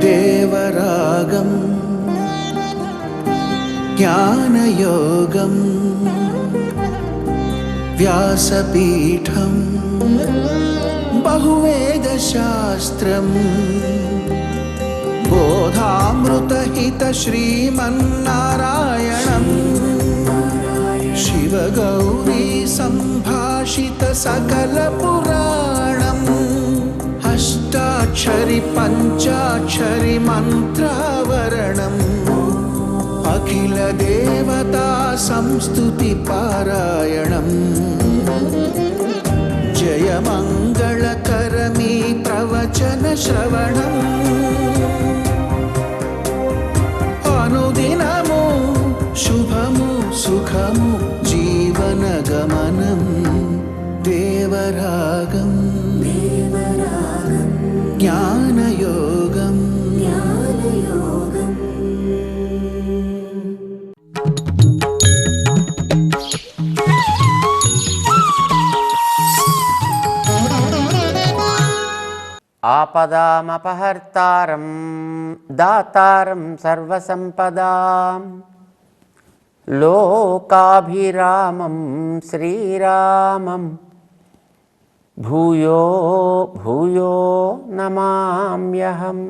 దేవరాగం జ్ఞానయోగం వ్యాసపీఠం బహువేదశాస్త్రం బోధామృతహిత శ్రీమన్నారాయణం శివగౌరీ సంభాషిత సకల పురాణం అష్టాక్షరి పంచాక్షరి మంత్రావరణం అఖిల దేవతా సంస్తుతి పారాయణం జయ మంగళకరమీ ప్రవచన శ్రవణం అనుదినము శుభము సుఖము జీవన గమనం దేవరాగం జ్ఞానయోగం ఆపదామపహర్తారం దాతారం సర్వసంపదాం లోకాభిరామం శ్రీరామం భూయో భూయో నమామ్యహం.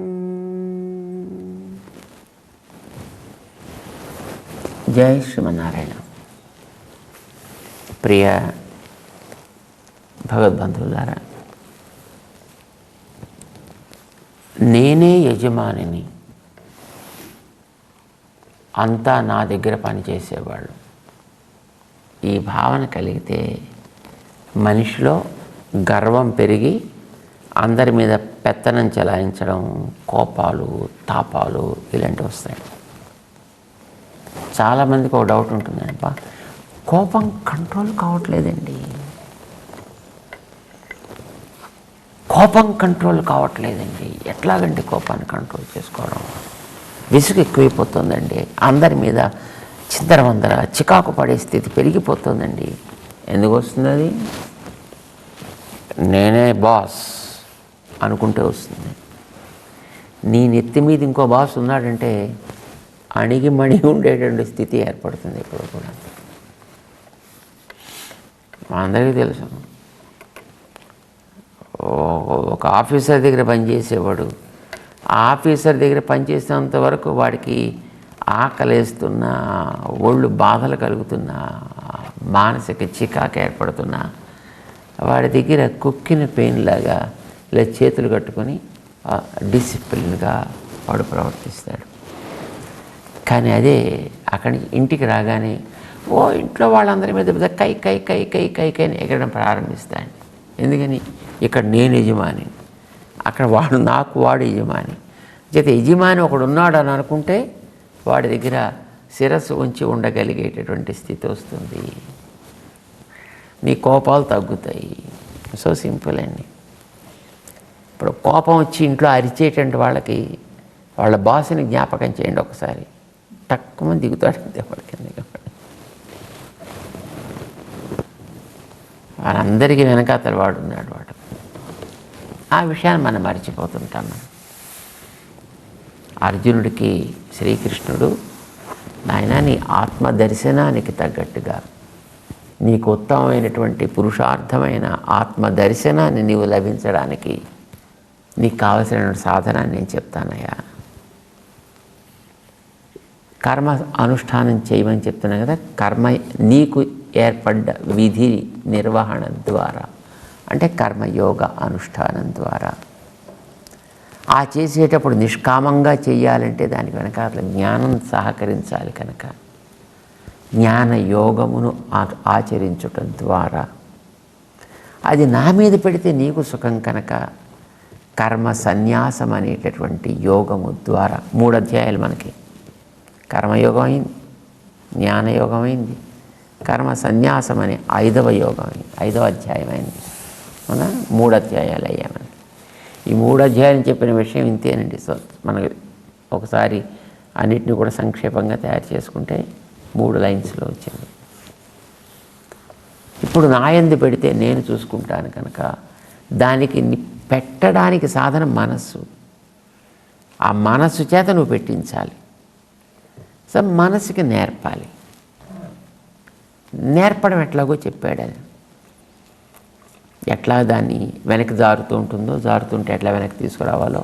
జై శ్రీమన్నారాయణ. ప్రియ భగవద్బంధువులారా, నేనే యజమానిని, అంతా నా దగ్గర పనిచేసేవాళ్ళు, ఈ భావన కలిగితే మనిషిలో గర్వం పెరిగి అందరి మీద పెత్తనం చెలాయించడం, కోపాలు తాపాలు ఇలాంటివి వస్తాయి. చాలామందికి ఒక డౌట్ ఉంటుంది, అబ్బా కోపం కంట్రోల్ కావట్లేదండి, కోపం కంట్రోల్ కావట్లేదండి, ఎట్లాగండి కోపాన్ని కంట్రోల్ చేసుకోవడం? విసుగు ఎక్కువైపోతుందండి, అందరి మీద చిందరవందర చికాకు పడే స్థితి పెరిగిపోతుందండి. ఎందుకు వస్తుంది అది? నేనే బాస్ అనుకుంటే వస్తుంది. నీ నెత్తి మీద ఇంకో బాస్ ఉన్నాడంటే అణిగి మణిగి ఉండేటువంటి స్థితి ఏర్పడుతుంది ఇప్పుడు కూడా. అందరికీ తెలుసు, ఒక ఆఫీసర్ దగ్గర పనిచేసేవాడు ఆ ఆఫీసర్ దగ్గర పనిచేసేంత వరకు వాడికి ఆకలేస్తున్నా, ఒళ్ళు బాధలు కలుగుతున్నా, మానసిక చికాకు ఏర్పడుతున్నా వాడి దగ్గర కుక్కిన పెయిన్ లాగా ఇలా చేతులు కట్టుకొని డిసిప్లిన్గా వాడు ప్రవర్తిస్తాడు. కానీ అదే అక్కడి నుంచి ఇంటికి రాగానే ఇంట్లో వాళ్ళందరి మీద కై కై కై కై కై కై ఎగరడం ప్రారంభిస్తాడు. ఎందుకని? ఇక్కడ నేను యజమాని, అక్కడ వాడు యజమాని. చేత యజమాని ఒకడు ఉన్నాడు అని అనుకుంటే వాడి దగ్గర శిరస్సు ఉంచి ఉండగలిగేటటువంటి స్థితి వస్తుంది. నీ కోపాలు తగ్గుతాయి. సో సింపుల్ అండి. ఇప్పుడు కోపం వచ్చి ఇంట్లో అరిచేటువంటి వాళ్ళకి వాళ్ళ బాస్ని జ్ఞాపకం చేయండి ఒకసారి, తక్కువ దిగుతాడు అంతే వాడికి. వాళ్ళందరికీ వెనకాతలు వాడు ఉన్నాడు. వాడు ఆ విషయాన్ని మనం మర్చిపోతుంటాం. అర్జునుడికి శ్రీకృష్ణుడు, నాయన నీ ఆత్మదర్శనానికి తగ్గట్టుగా నీకు ఉత్తమమైనటువంటి పురుషార్థమైన ఆత్మదర్శనాన్ని నీవు లభించడానికి నీకు కావలసిన సాధనాన్ని నేను చెప్తానయ్యా. కర్మ అనుష్ఠానం చేయమని చెప్తున్నా కదా. కర్మ నీకు ఏర్పడ్డ విధి నిర్వహణ ద్వారా, అంటే కర్మయోగ అనుష్ఠానం ద్వారా ఆ చేసేటప్పుడు నిష్కామంగా చేయాలంటే దానికి వెనకాల జ్ఞానం సహకరించాలి కనుక జ్ఞాన యోగమును ఆచరించటం ద్వారా, అది నా మీద పెడితే నీకు సుఖం కనుక కర్మ సన్యాసం అనేటటువంటి యోగము ద్వారా 3 అధ్యాయాలు మనకి. కర్మయోగం అయింది, జ్ఞానయోగం అయింది, కర్మ సన్యాసం అనే 5వ యోగం అయింది, 5వ అధ్యాయం అయింది. అవునా? 3 అధ్యాయాలు అయ్యాయి మనకి. ఈ 3 అధ్యాయాలు చెప్పిన విషయం ఇంతేనండి. సో మనకి ఒకసారి అన్నిటిని కూడా సంక్షేపంగా తయారు చేసుకుంటే 3 లైన్స్లో వచ్చింది. ఇప్పుడు నా యందు పెడితే నేను చూసుకుంటాను కనుక దానికి పెట్టడానికి సాధనం మనస్సు. ఆ మనస్సు చేత నువ్వు పెట్టించాలి. సో మనసుకి నేర్పాలి. నేర్పడం ఎట్లాగో చెప్పాడు ఆయన. ఎట్లా దాన్ని వెనక్కి జారుతూ ఉంటుందో, జారుతుంటే ఎట్లా వెనక్కి తీసుకురావాలో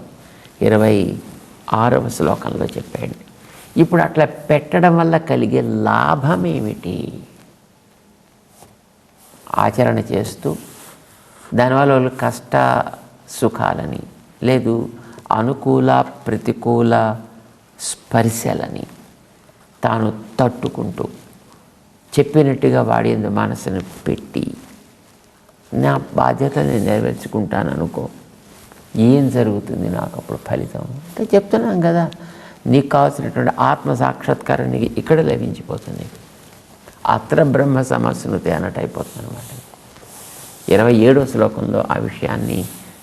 26వ శ్లోకంలో చెప్పాడు. ఇప్పుడు అట్లా పెట్టడం వల్ల కలిగే లాభం ఏమిటి? ఆచరణ చేస్తూ దానివల్ల వాళ్ళు కష్ట సుఖాలని, లేదు అనుకూల ప్రతికూల స్పర్శలని తాను తట్టుకుంటూ చెప్పినట్టుగా వాడి మనసును పెట్టి నా బాధ్యత నేను నెరవేర్చుకుంటాను అనుకో, ఏం జరుగుతుంది నాకు అప్పుడు ఫలితం అంటే చెప్తున్నాం కదా. నీకు కావాల్సినటువంటి ఆత్మ సాక్షాత్కారం నీకు ఇక్కడ లభించిపోతుంది. అత్ర బ్రహ్మ సమస్నుతే అన్నట్టు అయిపోతుంది అనమాట. 27వ శ్లోకంలో ఆ విషయాన్ని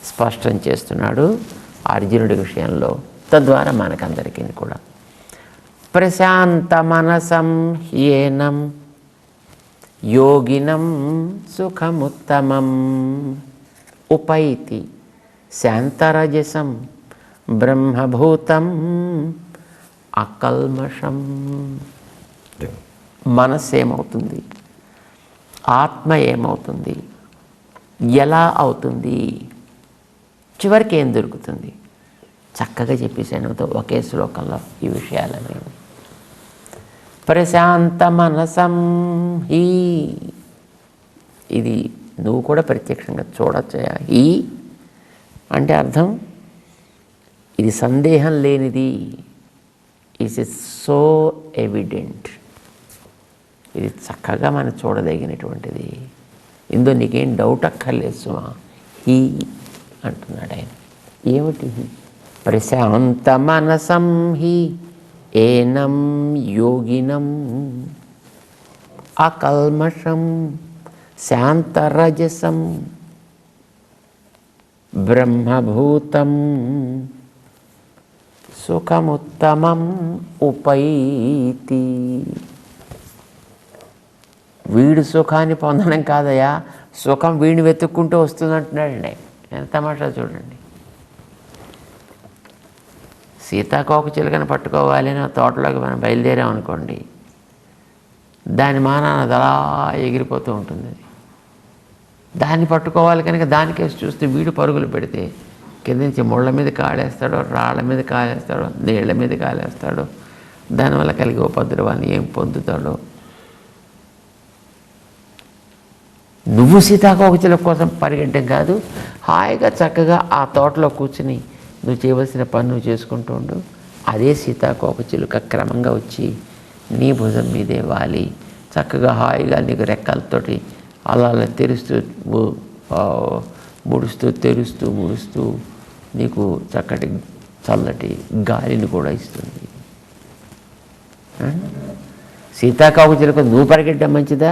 స్పష్టం చేస్తున్నాడు అర్జునుడి విషయంలో. తద్వారా మనకందరికీ కూడా ప్రశాంత మనసం హ్యేనం యోగినం సుఖముత్తమం ఉపైతి శాంతరజసం బ్రహ్మభూతం అకల్మషం. మనస్సు ఏమవుతుంది, ఆత్మ ఏమవుతుంది, ఎలా అవుతుంది, చివరికి ఏం దొరుకుతుంది, చక్కగా చెప్పేసాను ఒకే శ్లోకంలో ఈ విషయాలని. ప్రశాంత మనసం హీ, ఇది నువ్వు కూడా ప్రత్యక్షంగా చూడొచ్చా. హీ అంటే అర్థం ఇది సందేహం లేనిది, ఇస్ సో ఎవిడెంట్, ఇది చక్కగా మనం చూడదగినటువంటిది, ఇందులో నీకేం డౌట్ అక్కర్లేదు సుమా. హీ అంటున్నాడు ఆయన. ఏమిటి హీ? ప్రశాంత మనసం హీ ఏనం యోగినం అకల్మషం శాంతరజసం బ్రహ్మభూతం సుఖముత్తమం ఉపైతి. వీడు సుఖాన్ని పొందడం కాదయా, సుఖం వీడిని వెతుక్కుంటూ వస్తుందంటున్నాడండి. ఎంత తమాషా చూడండి. సీతాకోక చిలుకను పట్టుకోవాలి అని తోటలోకి మనం బయలుదేరామనుకోండి, దాని మానాన అలా ఎగిరిపోతూ ఉంటుంది. అది దాన్ని పట్టుకోవాలి కనుక దానికేసి చూస్తే వీడు పరుగులు పెడితే కింద నుంచి ముళ్ళ మీద కాలేస్తాడో, రాళ్ళ మీద కాలేస్తాడో, నీళ్ల మీద కాలేస్తాడో, దానివల్ల కలిగే ఉపద్రవాన్ని ఏం పొందుతాడో. నువ్వు సీతాకోక చిలుక కోసం పరిగెట్టడం కాదు, హాయిగా చక్కగా ఆ తోటలో కూర్చుని నువ్వు చేయవలసిన పని నువ్వు చేసుకుంటూ ఉండు. అదే సీతాకోక చిలుక క్రమంగా వచ్చి నీ భుజం మీదే వాలి చక్కగా హాయిగా నీకు రెక్కలతోటి అలా అలా తెరుస్తూ ముడుస్తూ తెరుస్తూ ముడుస్తూ నీకు చక్కటి చల్లటి గాలిని కూడా ఇస్తుంది. సీతాకోక చిలుక నువ్వు పరిగెట్టడం మంచిదా,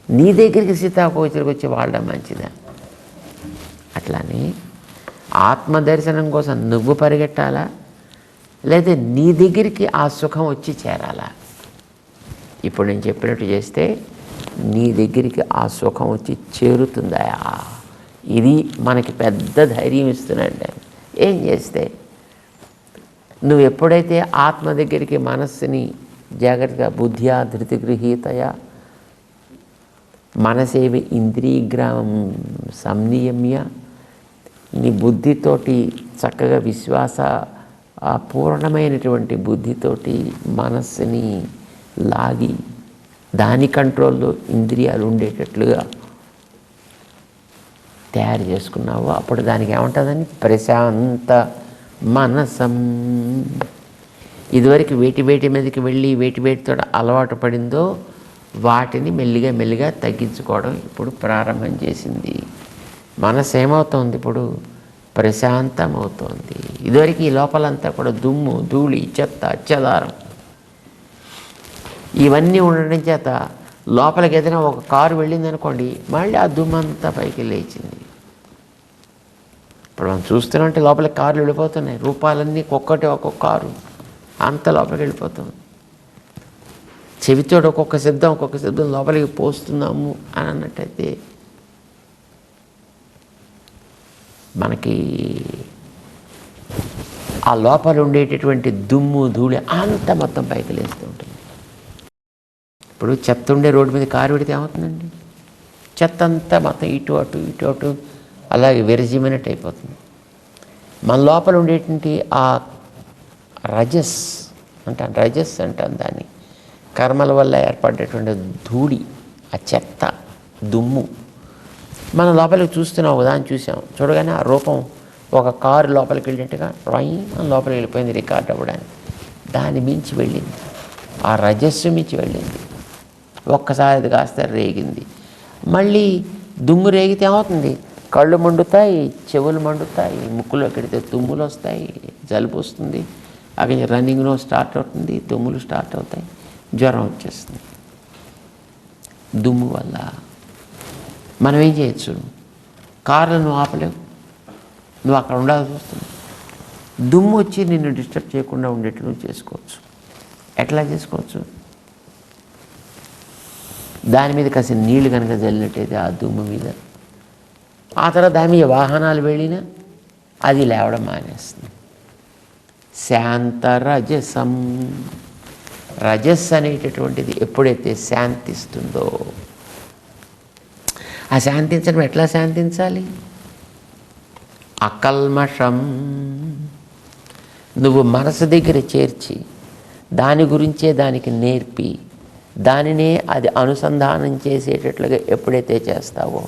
నీ దగ్గరికి సీతాకోక చిలుక వచ్చి వాడడం మంచిదా? అట్లానే ఆత్మదర్శనం కోసం నువ్వు పరిగెట్టాలా, లేదా నీ దగ్గరికి ఆ సుఖం వచ్చి చేరాలా? ఇప్పుడు నేను చెప్పినట్టు చేస్తే నీ దగ్గరికి ఆ సుఖం వచ్చి చేరుతుందా? ఇది మనకి పెద్ద ధైర్యం ఇస్తున్నాడు. ఏం చేస్తే నువ్వు ఎప్పుడైతే ఆత్మ దగ్గరికి మనస్సుని జాగ్రత్తగా బుద్ధ్యా ధృతిగృహీతయా మనసేవి ఇంద్రియగ్రామం సంనియమ్య, నీ బుద్ధితోటి చక్కగా విశ్వాస పూర్ణమైనటువంటి బుద్ధితోటి మనస్సుని లాగి దాని కంట్రోల్లో ఇంద్రియాలు ఉండేటట్లుగా తయారు చేసుకున్నావు. అప్పుడు దానికి ఏమంటుందని ప్రశాంత మనసం. ఇదివరకు వేటి మీదకి వెళ్ళి వేటితో అలవాటు పడిందో వాటిని మెల్లిగా మెల్లిగా తగ్గించుకోవడం ఇప్పుడు ప్రారంభం చేసింది. మనసు ఏమవుతోంది ఇప్పుడు? ప్రశాంతమవుతోంది. ఇదివరకు ఈ లోపలంతా కూడా దుమ్ము ధూళి చెత్త చెదారం ఇవన్నీ ఉండడం చేత లోపలికి ఏదైనా ఒక కారు వెళ్ళిందనుకోండి, మళ్ళీ ఆ దుమ్మంతా పైకి లేచింది. ఇప్పుడు మనం చూస్తున్నామంటే లోపలికి కార్లు వెళ్ళిపోతున్నాయి, రూపాలన్నీ ఒక్కొక్కటి ఒక్కొక్క కారు అంత లోపలికి వెళ్ళిపోతుంది. చెవితోడు ఒక్కొక్క శబ్దం లోపలికి పోస్తున్నాము అని అన్నట్టయితే మనకి ఆ లోపల ఉండేటటువంటి దుమ్ము ధూళి అంతా మొత్తం పైకి లేస్తూ ఉంటుంది. ఇప్పుడు చెత్త ఉండే రోడ్డు మీద కారు పెడితే ఏమవుతుందండి? చెత్త అంతా మొత్తం ఇటు అటు అలాగే విరజిమ్మినట్టు అయిపోతుంది. మన లోపల ఉండేటువంటి ఆ రజస్ అంటాం దాన్ని, కర్మల వల్ల ఏర్పడేటువంటి ధూళి, ఆ చెత్త దుమ్ము మన లోపలికి చూస్తున్నాం. ఒకదాన్ని చూసాం, చూడగానే ఆ రూపం ఒక కారు లోపలికి వెళ్ళినట్టుగా మన లోపలికి వెళ్ళిపోయింది రికార్డ్ అవ్వడానికి. దాన్ని మించి వెళ్ళింది, ఆ రజస్సు మించి వెళ్ళింది. ఒక్కసారి అది కాస్త రేగింది. మళ్ళీ దుమ్ము రేగితే ఏమవుతుంది? కళ్ళు మండుతాయి, చెవులు మండుతాయి, ముక్కులో కెడితే తుమ్ములు వస్తాయి, జలుబు వస్తుంది, అవి రన్నింగ్లో స్టార్ట్ అవుతుంది, తుమ్ములు స్టార్ట్ అవుతాయి, జ్వరం వచ్చేస్తుంది. దుమ్ము వల్ల మనం ఏం చేయొచ్చు? కార్లు నువ్వు ఆపలేవు, నువ్వు అక్కడ ఉండాల్సి వస్తుంది. దుమ్ము వచ్చి నిన్ను డిస్టర్బ్ చేయకుండా ఉండేట్టు నువ్వు చేసుకోవచ్చు. ఎట్లా చేసుకోవచ్చు? దాని మీద కాస్త నీళ్లు కనుక చల్లినట్టయితే ఆ దుమ్ము మీద, ఆ తర్వాత దాని మీద వాహనాలు వెళ్ళినా అది లేవడం మానేస్తుంది. శాంత రజసం, రజస్ అనేటటువంటిది ఎప్పుడైతే శాంతిస్తుందో, ఆ శాంతించడం ఎట్లా శాంతించాలి? అకల్మషం, నువ్వు మనసు దగ్గర చేర్చి దాని గురించే దానికి నేర్పి దానినే అది అనుసంధానం చేసేటట్లుగా ఎప్పుడైతే చేస్తావో,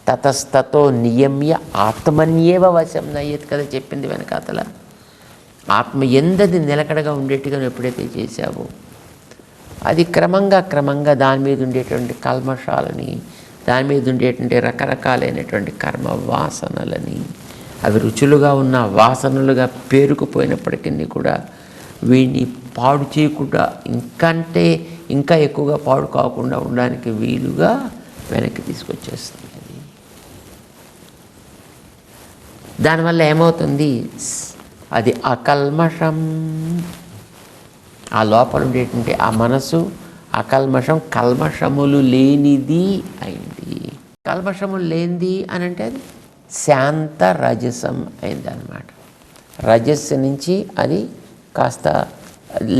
తతస్తతో నియమ్య ఆత్మన్యేవ వశం నయ్యత్ కదా చెప్పింది వెనకాతల. ఆత్మ ఎందది నిలకడగా ఉండేట్టుగా ఎప్పుడైతే చేశావో, అది క్రమంగా దాని మీద ఉండేటువంటి కల్మషాలని, దాని మీద ఉండేటువంటి రకరకాలైనటువంటి కర్మ వాసనలని, అవి రుచులుగా ఉన్న వాసనలుగా పేరుకుపోయినప్పటికీ కూడా వీడిని పాడు చేయకుండా, ఇంకా ఎక్కువగా పాడు కాకుండా ఉండడానికి వీలుగా వెనక్కి తీసుకొచ్చేస్తుంది. దానివల్ల ఏమవుతుంది? అది అకల్మషం, ఆ లోపల ఉండేటువంటి ఆ మనసు అకల్మషం, కల్మషములు లేనిది అయింది. కల్మషములు లేనిది అని అంటే అది శాంత రజసం అయింది అన్నమాట. రజస్సు నుంచి అది కాస్త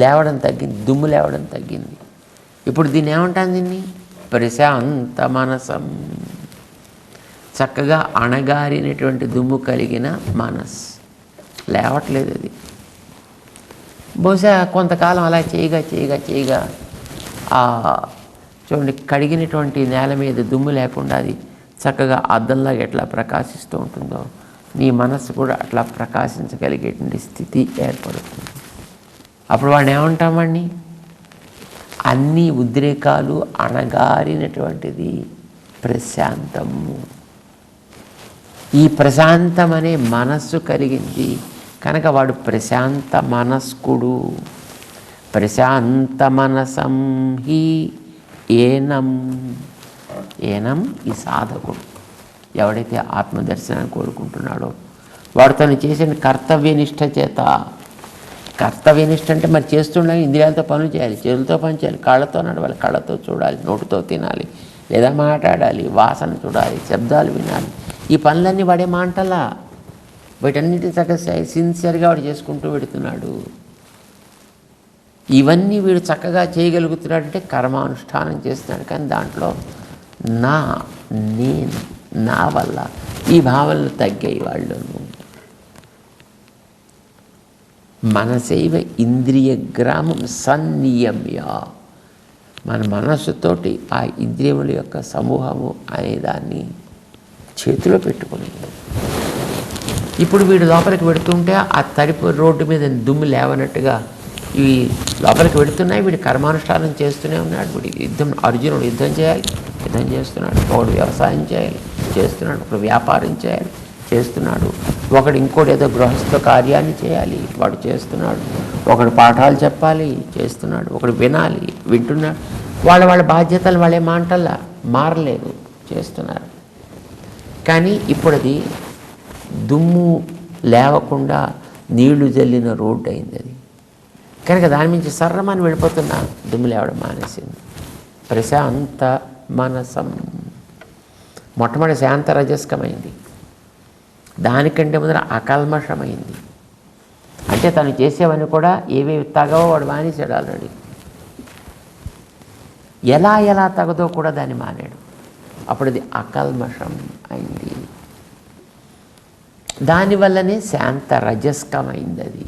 లేవడం తగ్గింది, దుమ్ము లేవడం తగ్గింది. ఇప్పుడు దీన్ని ఏమంటాను? దీన్ని ప్రశాంత మనసం, చక్కగా అణగారినటువంటి దుమ్ము కలిగిన మనస్. లేవట్లేదు అది. బహుశా కొంతకాలం అలా చేయగా చూడండి, కడిగినటువంటి నేల మీద దుమ్ము లేకుండా అది చక్కగా అద్దంలాగా ఎట్లా ప్రకాశిస్తూ ఉంటుందో, నీ మనస్సు కూడా అట్లా ప్రకాశించగలిగేటువంటి స్థితి ఏర్పడుతుంది. అప్పుడు వాడిని ఏమంటామండి? అన్ని ఉద్రేకాలు అణగారినటువంటిది ప్రశాంతము. ఈ ప్రశాంతమనే మనస్సు కలిగింది కనుక వాడు ప్రశాంత మనస్కుడు. ప్రశాంత మనసం హి ఏనం ఈ సాధకుడు. ఎవడైతే ఆత్మదర్శనాన్ని కోరుకుంటున్నాడో వాడు తను చేసిన కర్తవ్యనిష్ట చేత, కర్తవ్యనిష్ట అంటే మరి చేస్తుండగా ఇంద్రియాలతో పనులు చేయాలి, చేతులతో పని చేయాలి, కాళ్ళతో నడవాలి, కళ్ళతో చూడాలి, నోటితో తినాలి లేదా మాట్లాడాలి, వాసన చూడాలి, శబ్దాలు వినాలి. ఈ పనులన్నీ వాడే మాంటలా, వీటన్నిటిని చక్కగా సిన్సియర్గా వాడు చేసుకుంటూ పెడుతున్నాడు. ఇవన్నీ వీడు చక్కగా చేయగలుగుతున్నాడంటే కర్మానుష్ఠానం చేస్తున్నాడు. కానీ దాంట్లో నేను నా వల్ల ఈ భావనలు తగ్గాయి వాళ్ళను. మనసైవ ఇంద్రియ గ్రామం సన్నియమ్య, మన మనస్సుతోటి ఆ ఇంద్రియముల యొక్క సమూహము అనేదాన్ని చేతిలో పెట్టుకుని, ఇప్పుడు వీడు లోపలికి పెడుతుంటే ఆ తడిపు రోడ్డు మీద దుమ్ము లేవనట్టుగా ఇవి లోపలికి పెడుతున్నాయి. వీడు కర్మానుష్ఠానం చేస్తూనే ఉన్నాడు. వీడి అర్జునుడు యుద్ధం చేయాలి, యుద్ధం చేస్తున్నాడు. ఒకడు వ్యవసాయం చేయాలి, చేస్తున్నాడు. ఒకడు వ్యాపారం చేయాలి, చేస్తున్నాడు. ఒకడు ఇంకోటి ఏదో గృహస్థ కార్యాన్ని చేయాలి, వాడు చేస్తున్నాడు. ఒకడు పాఠాలు చెప్పాలి, చేస్తున్నాడు. ఒకడు వినాలి, వింటున్నాడు. వాళ్ళ బాధ్యతలు వాళ్ళే మాటల్లా మారలేదు, చేస్తున్నారు. కానీ ఇప్పుడు అది దుమ్ము లేవకుండా నీళ్లు జల్లిన రోడ్డు అయింది అది. కనుక దాని నుంచి సర్రమని వెళ్ళిపోతున్నా దుమ్ము లేవడం మానేసింది. ప్రశాంత మనసం మొట్టమొదటి శాంత రజస్కమైంది. దానికంటే ముందర అకల్మషమైంది. అంటే తను చేసేవన్నీ కూడా ఏవేవి తగవో వాడు మానేశాడు ఆల్రెడీ. ఎలా తగదో కూడా దాన్ని మానాడు. అప్పుడు అది అకల్మషం అయింది. దానివల్లనే శాంత రజస్కమైంది. అది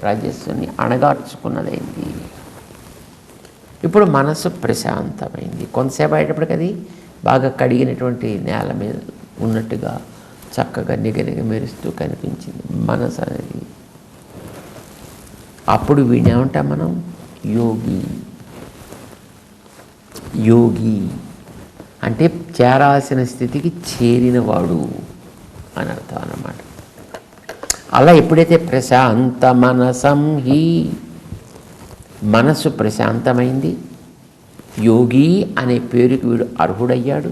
రజస్సుని అణగార్చుకున్నదైంది. ఇప్పుడు మనసు ప్రశాంతమైంది. కొంతసేపు అయ్యేటప్పటికి అది బాగా కడిగినటువంటి నేల మీద ఉన్నట్టుగా చక్కగా నిగనిగ మెరుస్తూ కనిపించింది మనసు అనేది. అప్పుడు వీడేమంటాం మనం? యోగి అంటే చేరాల్సిన స్థితికి చేరినవాడు అని అర్థం అన్నమాట. అలా ఎప్పుడైతే ప్రశాంత మనసం హి, మనసు ప్రశాంతమైంది, యోగి అనే పేరుకి వీడు అర్హుడయ్యాడు.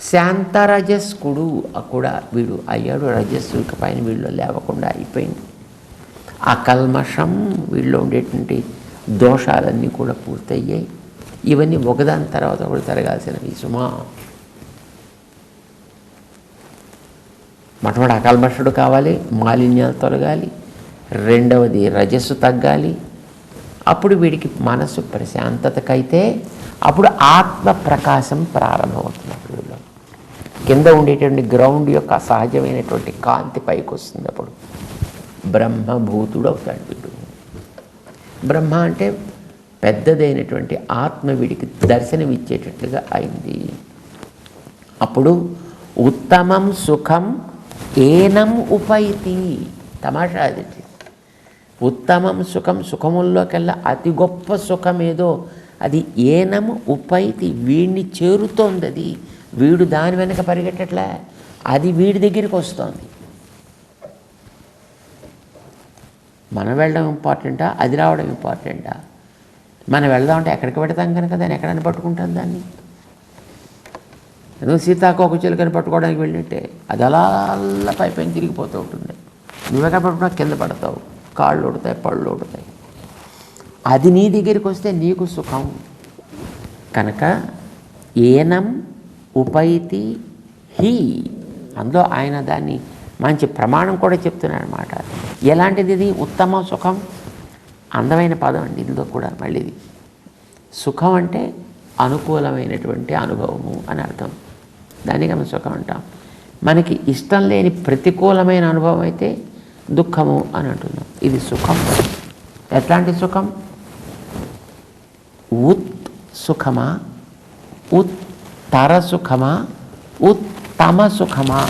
శాంతరజస్కుడు కూడా వీడు అయ్యాడు. రజస్సు పైన వీళ్ళు లేవకుండా అయిపోయింది. అకల్మషం, వీళ్ళు ఉండేటువంటి దోషాలన్నీ కూడా పూర్తయ్యాయి. ఇవన్నీ ఒకదాని తర్వాత ఒకటి జరగాల్సినవి సుమా. మొట్టమొదటి అకల్మషుడు కావాలి, మాలిన్యాలు తొలగాలి. రెండవది రజస్సు తగ్గాలి. అప్పుడు వీడికి మనసు ప్రశాంతతకైతే అప్పుడు ఆత్మ ప్రకాశం ప్రారంభమవుతుంది. వీళ్ళు కింద ఉండేటువంటి గ్రౌండ్ యొక్క సహజమైనటువంటి కాంతి పైకి వస్తుంది. అప్పుడు బ్రహ్మభూతుడు అవుతాడు వీడు. బ్రహ్మ అంటే పెద్దదైనటువంటి ఆత్మ వీడికి దర్శనమిచ్చేటట్లుగా అయింది. అప్పుడు ఉత్తమం సుఖం ఏనం ఉపైతి. తమాషా అది. ఉత్తమం సుఖం, సుఖముల్లోకెల్లా అతి గొప్ప సుఖమేదో అది ఏనం ఉపైతి, వీడిని చేరుతోంది. అది వీడు దాని వెనక పరిగెట్టట్లే, అది వీడి దగ్గరికి వస్తుంది. మనం వెళ్ళడం ఇంపార్టెంటా, అది రావడం ఇంపార్టెంటా? మనం వెళ్దామంటే ఎక్కడికి పెడతాం కనుక దాన్ని ఎక్కడైనా పట్టుకుంటాం. దాన్ని నువ్వు సీతాకోక చిలుకని పట్టుకోవడానికి వెళ్ళినట్టే అది అలా పైపైన తిరిగిపోతూ ఉంటుంది. నువ్వెక్కడ పట్టుకున్నా కింద పడతావు, కాళ్ళు ఉడతాయి, పళ్ళు ఉడతాయి. అది నీ దగ్గరికి వస్తే నీకు సుఖం. కనుక ఏనం ఉపైతి హి, అందులో ఆయన దాన్ని మంచి ప్రమాణం కూడా చెప్తున్నాడు అనమాట. ఎలాంటిది ఇది? ఉత్తమ సుఖం. అందమైన పదం అండి ఇందులో కూడా. మళ్ళీ ఇది సుఖం అంటే అనుకూలమైనటువంటి అనుభవము అని అర్థం. దానికి మనం సుఖం అంటాం. మనకి ఇష్టం లేని ప్రతికూలమైన అనుభవం అయితే దుఃఖము అని అంటున్నాం. ఇది సుఖం. ఎట్లాంటి సుఖం? ఉత్ సుఖమా, ఉత్తర సుఖమా, ఉత్తమ సుఖమా?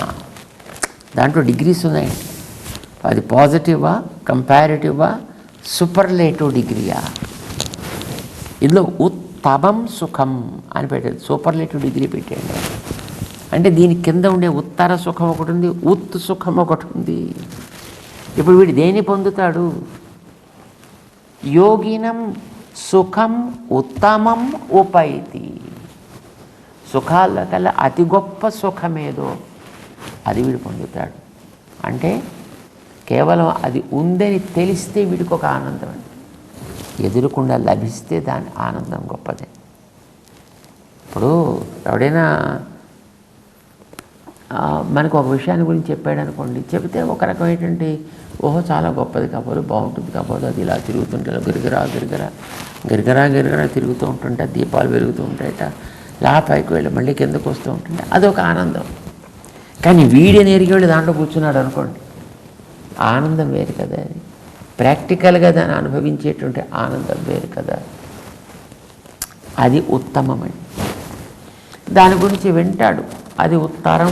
దాంట్లో డిగ్రీస్ ఉన్నాయండి. అది పాజిటివా, కంపారిటివా, సూపర్లేటివ్ డిగ్రీయా? ఇందులో ఉత్తమం సుఖం అని పెట్టారు, సూపర్లేటివ్ డిగ్రీ పెట్టండి. అంటే దీని కింద ఉండే ఉత్తర సుఖం ఒకటి ఉంది, ఉత్ సుఖం ఒకటి ఉంది. ఇప్పుడు వీడు దేన్ని పొందుతాడు? యోగినం సుఖం ఉత్తమం ఉపైతి. సుఖాల కల్లా అతి గొప్ప సుఖమేదో అది వీడు పొందుతాడు. అంటే కేవలం అది ఉందని తెలిస్తే వీడికి ఒక ఆనందం అండి. ఎదురకుండా లభిస్తే దాని ఆనందం గొప్పదే. ఇప్పుడు ఎవడైనా మనకు ఒక విషయాన్ని గురించి చెప్పాడు అనుకోండి, చెబితే ఒక రకమైనటువంటి ఓహో చాలా గొప్పది కాకపోతే, బాగుంటుంది కాకపోతే, అది ఇలా తిరుగుతుంటే గిరిగరా తిరుగుతూ ఉంటుంటే దీపాలు వెలుగుతూ ఉంటాయట, ఇలా పైకి వెళ్ళి మళ్ళీ కిందకు వస్తూ ఉంటుంటే అదొక ఆనందం. కానీ వీడిని ఎరిగి వెళ్ళి దాంట్లో కూర్చున్నాడు అనుకోండి, ఆనందం వేరు కదా. అది ప్రాక్టికల్గా దాన్ని అనుభవించేటువంటి ఆనందం వేరు కదా. అది ఉత్తమమని దాని గురించి వింటాడు. అది ఉత్తరం,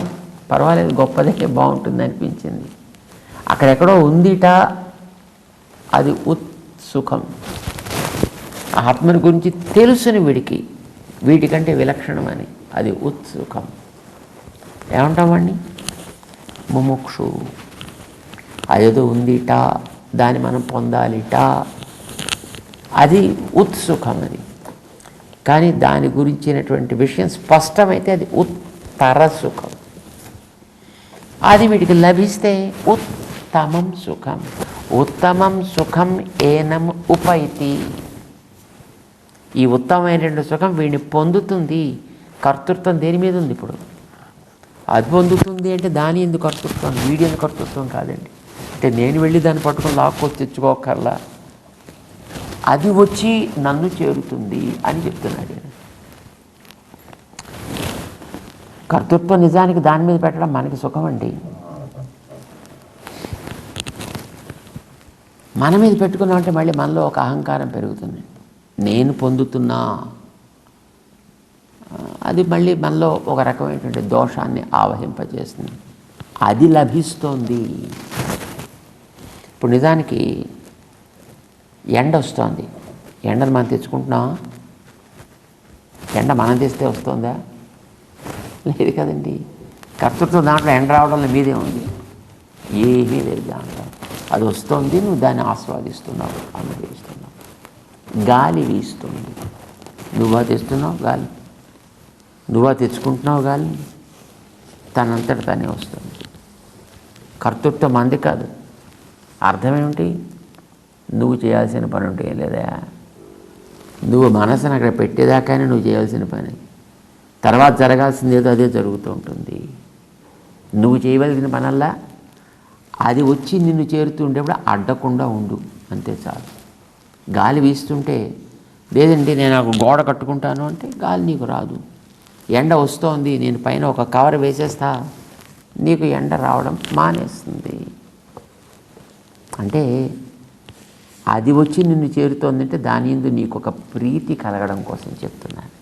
పర్వాలేదు, గొప్పదే, బాగుంటుంది అనిపించింది. అక్కడెక్కడో ఉందిట, అది ఉత్సుఖం. ఆత్మని గురించి తెలుసుని వీడికి, వీటికంటే విలక్షణమని, అది ఉత్సుఖం. ఏమంటామండి? ముముక్షు. అదేదో ఉందిట, దాన్ని మనం పొందాలిట, అది ఉత్సుఖం. అది కానీ దాని గురించినటువంటి విషయం స్పష్టమైతే అది ఉత్తర సుఖం. అది వీటికి లభిస్తే ఉత్తమం సుఖం. ఉత్తమం సుఖం ఏనం ఉపైతి. ఈ ఉత్తమమైనటువంటి సుఖం వీడిని పొందుతుంది. కర్తృత్వం దేని మీద ఉంది? ఇప్పుడు అది పొందుతుంది అంటే దాని ఎందుకు కర్తృత్వం, వీడి ఎందుకు కర్తృత్వం కాదండి. అంటే నేను వెళ్ళి దాన్ని పట్టుకొని లాక్కొచ్చి తెచ్చుకోకర్లా, అది వచ్చి నన్ను చేరుతుంది అని చెప్తున్నాడు. కర్తృత్వం నిజానికి దాని మీద పెట్టడం మనకి సుఖం అండి. మన మీద పెట్టుకున్నామంటే మళ్ళీ మనలో ఒక అహంకారం పెరుగుతుంది. నేను పొందుతున్నా, అది మళ్ళీ మనలో ఒక రకమైనటువంటి దోషాన్ని ఆవహింపజేస్తుంది. అది లభిస్తోంది. ఇప్పుడు నిజానికి ఎండ వస్తుంది, ఎండను మనం తెచ్చుకుంటున్నాం. ఎండ మనం తెస్తే వస్తుందా? లేదు కదండి. కర్తృత్వం దాంట్లో ఎండ రావడంలో మీదే ఉంది, ఏమీ లేదు దాంట్లో. అది వస్తుంది, నువ్వు దాన్ని ఆస్వాదిస్తున్నావు, అనుభవిస్తున్నావు. గాలి వీస్తుంది, నువ్వా తెస్తున్నావు గాలి, నువ్వా తెచ్చుకుంటున్నావు గాలి, తనంతట తనే వస్తుంది. కర్తృత్వం మంది కాదు. అర్థం ఏమిటి? నువ్వు చేయాల్సిన పని ఉంటే ఏం లేదా, నువ్వు మనసును అక్కడ పెట్టేదాకానే నువ్వు చేయాల్సిన పని, తర్వాత జరగాల్సింది ఏదో అదే జరుగుతూ ఉంటుంది. నువ్వు చేయవలసిన పనల్లా అది వచ్చి నిన్ను చేరుతుండేప్పుడు అడ్డకుండా ఉండు, అంతే చాలు. గాలి వీస్తుంటే లేదండి నేను ఒక గోడ కట్టుకుంటాను అంటే గాలి నీకు రాదు. ఎండ వస్తోంది, నేను పైన ఒక కవర్ వేసేస్తా, నీకు ఎండ రావడం మానేస్తుంది. అంటే అది వచ్చి నిన్ను చేరుతోందంటే దాని యందు నీకు ఒక ప్రీతి కలగడం కోసం చెప్తున్నాను.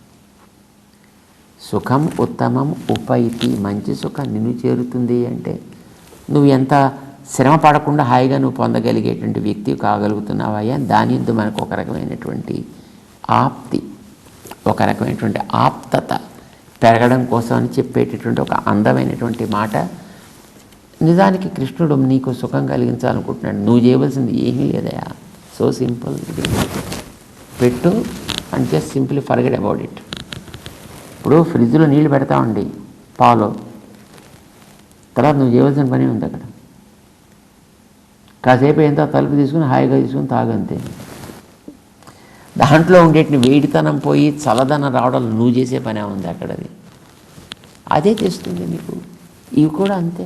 సుఖం ఉత్తమం ఉపైతి, మంచి సుఖం నిన్ను చేరుతుంది అంటే నువ్వు ఎంత శ్రమ పడకుండా హాయిగా నువ్వు పొందగలిగేటువంటి వ్యక్తి కాగలుగుతున్నావయ్యా. దాని యందు మనకు ఒక రకమైనటువంటి ఆప్తి, ఒక రకమైనటువంటి ఆప్తత పెరగడం కోసం అని చెప్పేటటువంటి ఒక అందమైనటువంటి మాట. నిజానికి కృష్ణుడు నీకు సుఖం కలిగించాలనుకుంటున్నాడు. నువ్వు చేయవలసింది ఏమీ లేదయా, సో సింపుల్. పెట్టు and just simply forget about it. ఇప్పుడు ఫ్రిడ్జ్లో నీళ్ళు పెడతామండి, పాలు, తర్వాత నువ్వు చేయవలసిన పని ఉంది అక్కడ. కాసేపు ఎంత తలుపు తీసుకుని హాయిగా తీసుకుని తాగంతే. దాంట్లో ఉండేటిని వేడితనం పోయి చల్లదనం రావడం నువ్వు చేసే పనే ఉంది అక్కడ. అదే చేస్తుంది నీకు. ఇవి కూడా అంతే.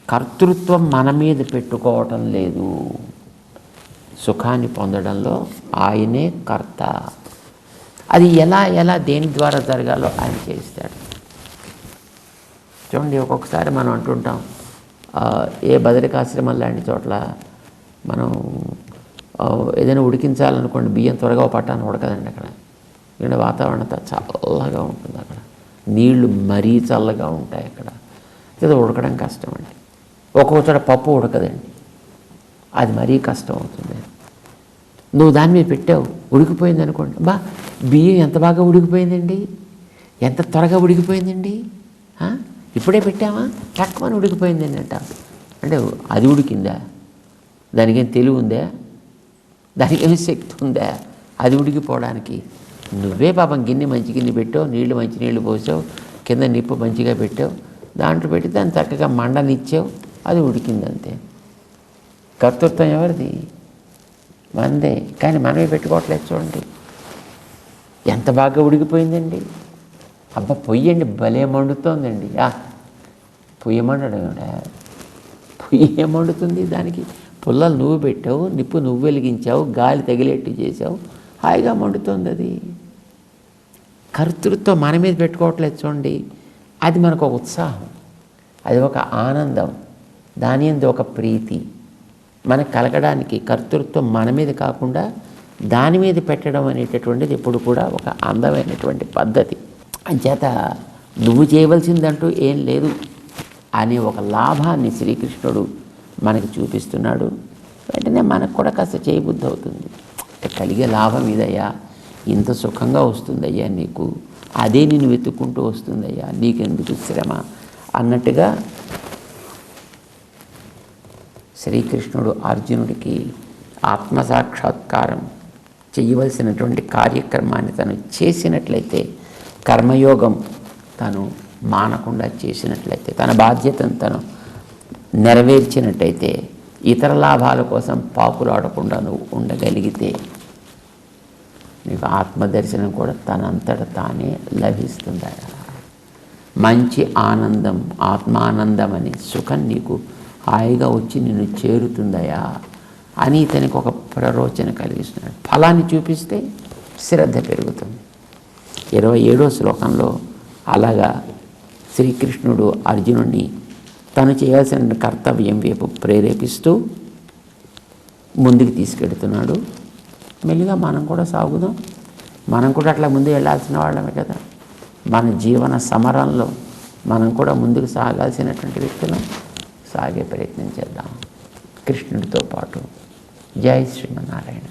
కర్తృత్వం మన మీద పెట్టుకోవటం లేదు. సుఖాన్ని పొందడంలో ఆయనే కర్త. అది ఎలా దేని ద్వారా జరగాలో ఆయన చేస్తాడు. చూడండి, ఒక్కొక్కసారి మనం అంటుంటాం, ఏ బదరికాశ్రమం లాంటి చోట్ల మనం ఏదైనా ఉడికించాలనుకోండి, బియ్యం త్వరగా పట్టాన్ని ఉడకదండి అక్కడ. ఎందుకంటే వాతావరణం చల్లగా ఉంటుంది అక్కడ, నీళ్లు మరీ చల్లగా ఉంటాయి అక్కడ. ఏదో ఉడకడం కష్టం అండి. ఒక్కొక్క చోట పప్పు ఉడకదండి, అది మరీ కష్టం అవుతుంది. నువ్వు దాని మీద పెట్టావు, ఉడికిపోయింది అనుకోండి, బియ్యం ఎంత బాగా ఉడికిపోయిందండి, ఎంత త్వరగా ఉడికిపోయిందండి, ఇప్పుడే పెట్టామా చక్కమని ఉడికిపోయిందండి అంటావు. అంటే అది ఉడికిందా? దానికేం తెలివి ఉందా? దానికేమి శక్తి ఉందా అది ఉడికిపోవడానికి? నువ్వే పాపం గిన్నె మంచి గిన్నె పెట్టావు, నీళ్లు మంచి నీళ్లు పోసావు, కింద నిప్పు మంచిగా పెట్టావు, దాంట్లో పెట్టి దాన్ని చక్కగా మండనిచ్చావు, అది ఉడికిందంతే. కర్తృత్వం ఎవరిది? మనదే. కానీ మనమే పెట్టుకోవట్లేదు. చూడండి ఎంత బాగా ఉడికిపోయిందండి, అబ్బా పొయ్యండి భలే మండుతోందండి. పొయ్యి మండడం, పొయ్యి ఏం మండుతుంది? దానికి పుల్లలు నువ్వు పెట్టావు, నిప్పు నువ్వు వెలిగించావు, గాలి తగిలేట్టు చేసావు, హాయిగా మండుతోంది అది. కర్తృత్వం మన మీద పెట్టుకోవట్లేదు చూడండి. అది మనకు ఒక ఉత్సాహం, అది ఒక ఆనందం, దాని యందు ఒక ప్రీతి మనకు కలగడానికి. కర్తృత్వం మన మీద కాకుండా దాని మీద పెట్టడం అనేటటువంటిది ఎప్పుడు కూడా ఒక అందమైనటువంటి పద్ధతి. అంచేత నువ్వు చేయవలసిందంటూ ఏం లేదు అనే ఒక లాభాన్ని శ్రీకృష్ణుడు మనకి చూపిస్తున్నాడు. వెంటనే మనకు కూడా కాస్త చేయబుద్ధి అవుతుంది. అంటే కలిగే లాభం ఇదయ్యా, ఇంత సుఖంగా వస్తుందయ్యా నీకు, అదే నేను వెతుక్కుంటూ వస్తుందయ్యా, నీకెందుకు శ్రమ అన్నట్టుగా శ్రీకృష్ణుడు అర్జునుడికి ఆత్మసాక్షాత్కారం చేయవలసినటువంటి కార్యక్రమాన్ని తను చేసినట్లయితే, కర్మయోగం తను మానకుండా చేసినట్లయితే, తన బాధ్యతను తను నెరవేర్చినట్టయితే, ఇతర లాభాల కోసం పాకులాడకుండా నువ్వు ఉండగలిగితే నీకు ఆత్మదర్శనం కూడా తనంతట తానే లభిస్తుంది. మంచి ఆనందం, ఆత్మానందం అనే సుఖం నీకు హాయిగా వచ్చి నిన్ను చేరుతుందయా అని ఇతనికి ఒక ప్రరోచన కలిగిస్తున్నాడు. ఫలాన్ని చూపిస్తే శ్రద్ధ పెరుగుతుంది. 27వ శ్లోకంలో అలాగా శ్రీకృష్ణుడు అర్జునుడిని తను చేయాల్సిన కర్తవ్యం వైపు ప్రేరేపిస్తూ ముందుకు తీసుకెడుతున్నాడు. మెల్లిగా మనం కూడా సాగుదాం. మనం కూడా అట్లా ముందు వెళ్ళాల్సిన వాళ్ళమే కదా. మన జీవన సమరంలో మనం కూడా ముందుకు సాగాల్సినటువంటి వ్యక్తులం. సాగే ప్రయత్నం చేద్దాం కృష్ణుడితో పాటు. జై శ్రీమన్నారాయణ.